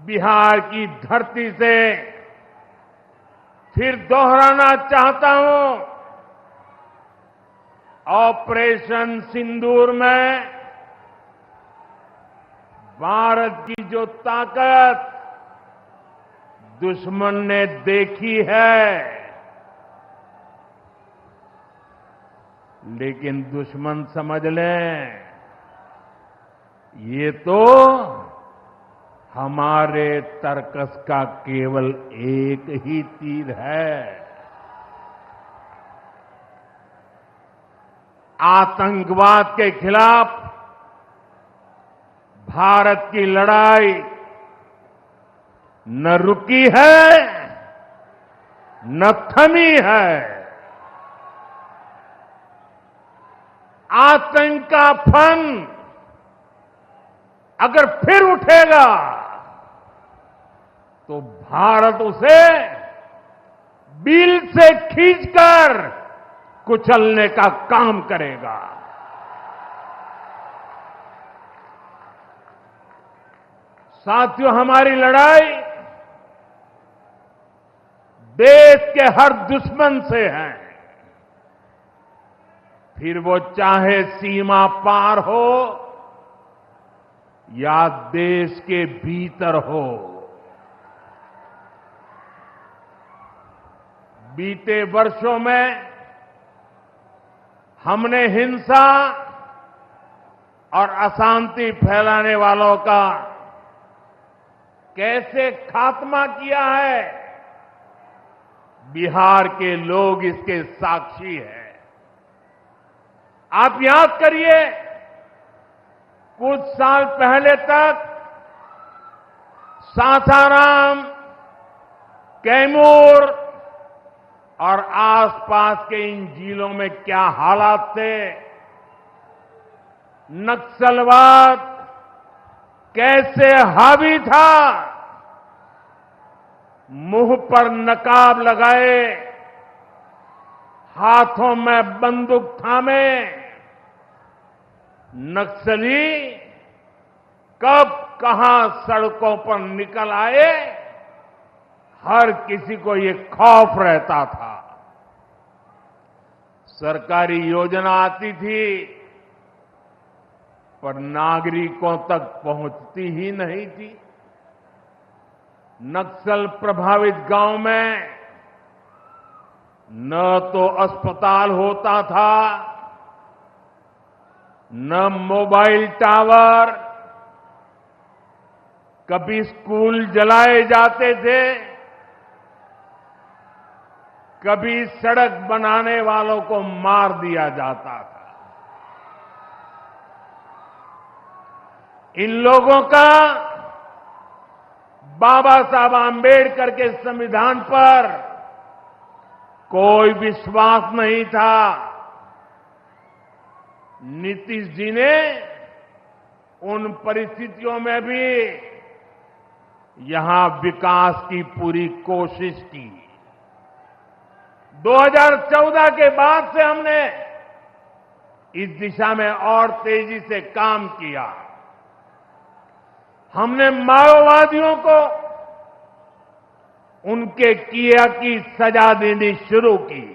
बिहार की धरती से फिर दोहराना चाहता हूं। ऑपरेशन सिंदूर में भारत की जो ताकत दुश्मन ने देखी है, लेकिन दुश्मन समझ लें ये तो हमारे तर्कस का केवल एक ही तीर है। आतंकवाद के खिलाफ भारत की लड़ाई न रुकी है न थमी है। आतंक का फन अगर फिर उठेगा तो भारत उसे बिल से खींचकर कुचलने का काम करेगा। साथियों, हमारी लड़ाई देश के हर दुश्मन से है, फिर वो चाहे सीमा पार हो या देश के भीतर हो। बीते वर्षों में हमने हिंसा और अशांति फैलाने वालों का कैसे खात्मा किया है, बिहार के लोग इसके साक्षी हैं। आप याद करिए, कुछ साल पहले तक सासाराम, कैमूर और आसपास के इन जिलों में क्या हालात थे, नक्सलवाद कैसे हावी था। मुंह पर नकाब लगाए, हाथों में बंदूक थामे नक्सली कब कहां सड़कों पर निकल आए, हर किसी को ये खौफ रहता था। सरकारी योजना आती थी पर नागरिकों तक पहुंचती ही नहीं थी। नक्सल प्रभावित गांव में न तो अस्पताल होता था, न मोबाइल टावर, कभी स्कूल जलाए जाते थे, कभी सड़क बनाने वालों को मार दिया जाता था। इन लोगों का बाबा साहब आंबेडकर के संविधान पर कोई विश्वास नहीं था। नीतीश जी ने उन परिस्थितियों में भी यहां विकास की पूरी कोशिश की। 2014 के बाद से हमने इस दिशा में और तेजी से काम किया। हमने माओवादियों को उनके किया की सजा देनी शुरू की।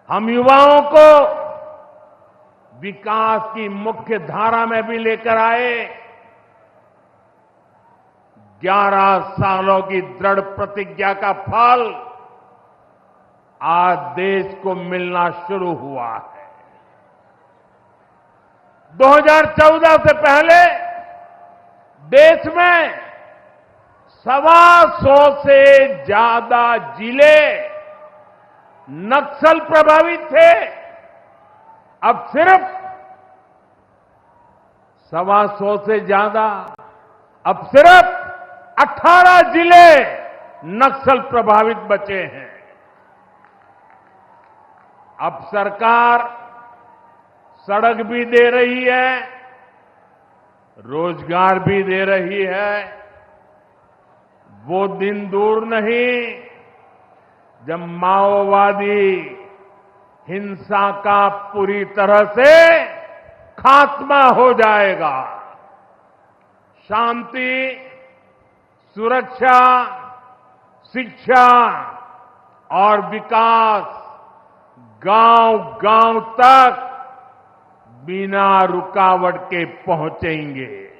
हम युवाओं को विकास की मुख्य धारा में भी लेकर आए। 11 सालों की दृढ़ प्रतिज्ञा का फल आज देश को मिलना शुरू हुआ है। 2014 से पहले देश में 125 से ज्यादा जिले नक्सल प्रभावित थे। अब सिर्फ 125 से ज्यादा, अब सिर्फ 18 जिले नक्सल प्रभावित बचे हैं। अब सरकार सड़क भी दे रही है, रोजगार भी दे रही है। वो दिन दूर नहीं जब माओवादी हिंसा का पूरी तरह से खात्मा हो जाएगा। शांति, सुरक्षा, शिक्षा और विकास गांव-गांव तक बिना रुकावट के पहुंचेंगे।